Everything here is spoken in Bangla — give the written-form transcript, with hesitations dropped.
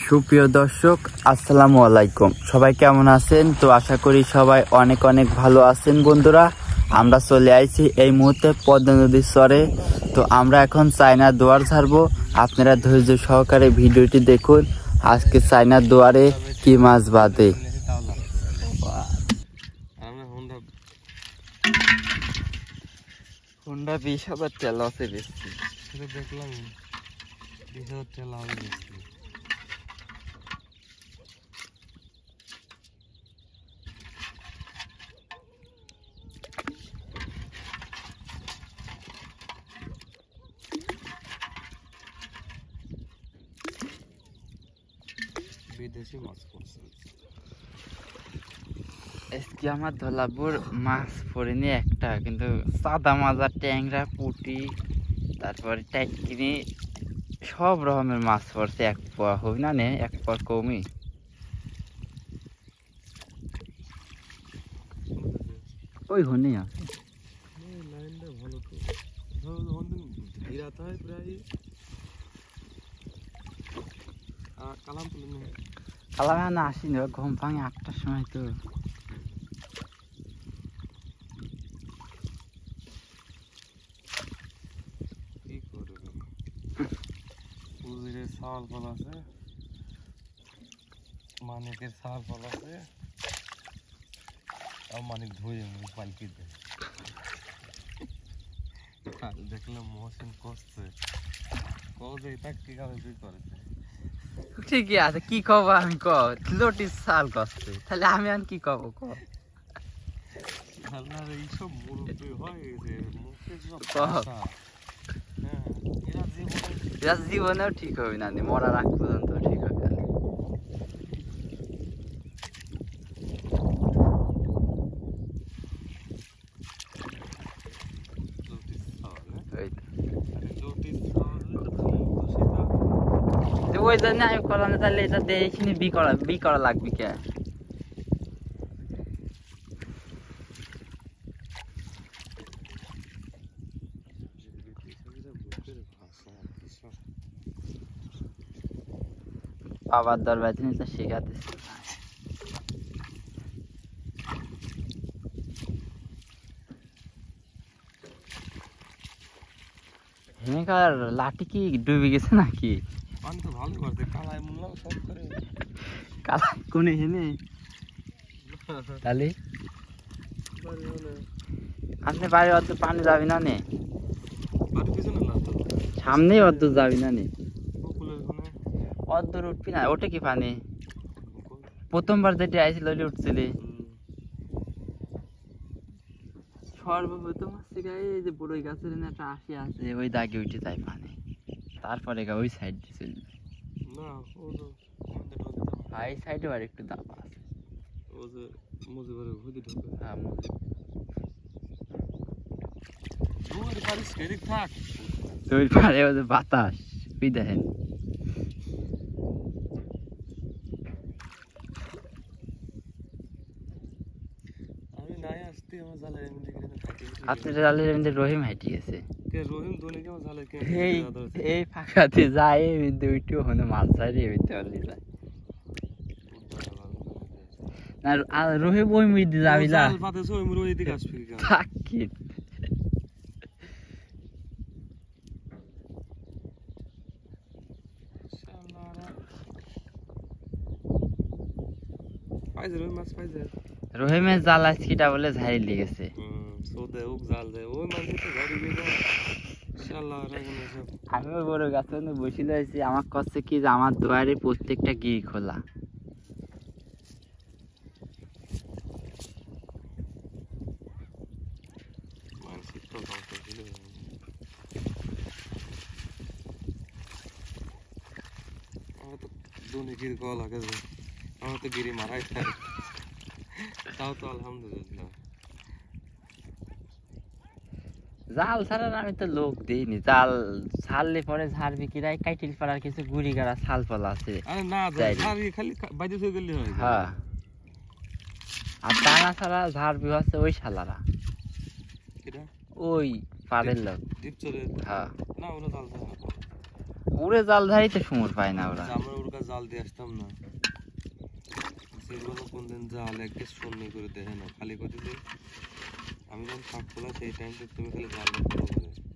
সুপ্রিয় দর্শক, আসসালামু আলাইকুম। সবাই কেমন আছেন? তো আশা করি সবাই অনেক অনেক ভালো আছেন। বন্ধুরা, আমরা চলে আইছি এই মুহূর্তে পদ্মা নদীর চরে। তো আমরা এখন চায়নার দুয়ার ছাড়বো। আপনারা ধৈর্য সহকারে ভিডিওটি দেখুন। আজকে চায়নার দুয়ারে কি মাছ বাঁধে। হুন্ডা 20,000 তেল আছে বেশি দেখলাম 20,000 তেল হবে বেশি। বিদেশি মাছ পড়ছে আজকে আমার ধলাপুর মাছ পড়েনি একটা, কিন্তু সাদা মাজা, ট্যাংরা, পুঁটি, তারপরে টাইকিনি সব রকমের মাছ পড়ছে। এক পোয়া হবে না, নে এক পোয়া কমই। ওই হনি আছে লাইনটা ভালো তো ভিড়াতে হয় প্রায়। কালাম তুলে নেই, কালামে না আসিনি, ঘুম ভাঙে 8টার সময়। তো কি করবে? পুজিরের সাল ফল আছে, মানিকের সাল ফল আছে, আর মানিক ধুয়ে পালকি দেয়। দেখলাম মহসিন করছে, কবে এটা কি কাজ করেছে? ঠিকই আছে, কি কব আমি? লোটিস সাল করছে, তাহলে আমি আর কি কব? এইসব মুরব্বী হয় যে মুখে সব কহ। ভাষা। হ্যাঁ, এরা জীবনেও ঠিক হবে না, মরার আগ পর্যন্ত ঠিক হবে না। ওই জন্য আমি করলাম, তাহলে এটা দেখি বি করা লাগবে কে? বাবার দরবার জিনিসটা শেখাতেছে। হেনেকার লাঠি কি ডুবে গেছে নাকি? পানি তো ভালো করছে, কালায় মুনলাম সব করে। কালা কোনে হেনে? তাহলে আপনি বাড়ির অর্ধ পানি যাবি না নে? বাড়ির পিছনে না তো, সামনেই অর্ধ যাবি না নে? বকুলের ওখানে অর্ধ উঠবি না? ওটা কি পানি? প্রথমবার যেটা আইছিল ওইটা উঠছিলি। সর্বপ্রথম হচ্ছে এই যে বড়ই গাছের একটা আশি আছে, ওই দাগে উঠে যায় পানি। তারপরে ওই সাইড দিয়ে চলবে না, ও তো এই সাইডে আর একটু দাবা আছে। ও যে মুজিবের হুদি ঢোকে। হ্যাঁ, দূর পারিস এদিক থাক। ওই পারে ওই যে বাতাস, ওই দেখেন। আমি নাই আসতে আমার জালের এমনি থাকি। আপনার জালের মধ্যে রহিম হাইটি গেছে। কে রহিম ধোনি কে আমার জালে কে এই ফাঁকাতে যায়, এই মধ্যে ওইটিও হনে মাছ যায়, এই মধ্যে অলি যায় না। আর রহিম ওই মধ্যে যাবি না, জাল পাতেছ ওই মুর ওইদিকে আসবি কেন? থাকি পাইছে রহিম মাছ পাইছে। রহিমের জাল আজকিটা বলে ঝাড়ি লেগেছে। সোদে ওক জাল দেয় ওই মাছ তো ঝাড়ি গেছে। ইনশাআল্লাহ রাখুন এসব। আমি ওই বড় গাছে বসে রয়েছি, আমার কাছে কি যে আমার দুয়ারে প্রত্যেকটা গিরি খোলা। আমার তো দুনি গিরি কল লাগে, আমার তো গিরি মারাই খায়, তাও তো আলহামদুলিল্লাহ। জাল ছাড়ার আমি তো লোক দিইনি। জাল ছাড়লে পরে ঝাড়বি কিরাই কাইটিল পাড়ার কিছু গুড়ি গাড়া ছাল পালা আছে। আরে না, খালি বাইরে থেকে গেলে হয়। হ্যাঁ, আর টানা ছাড়া ঝাড়বি হচ্ছে ওই শালারা, ওই পাড়ের লোক। টিপচরে হ্যাঁ, না ওরা জাল ছাড়া উড়ে জাল ধারিতে সময় পায় না ওরা। আমরা ওর কাছে জাল দিয়ে আসতাম না, সেগুলো কোনদিন জাল এককে সন্নি করে দেখে না, খালি করতে আমি যখন থাকতো না সেই টাইমটা তুমি খালি জালটা ফলো করে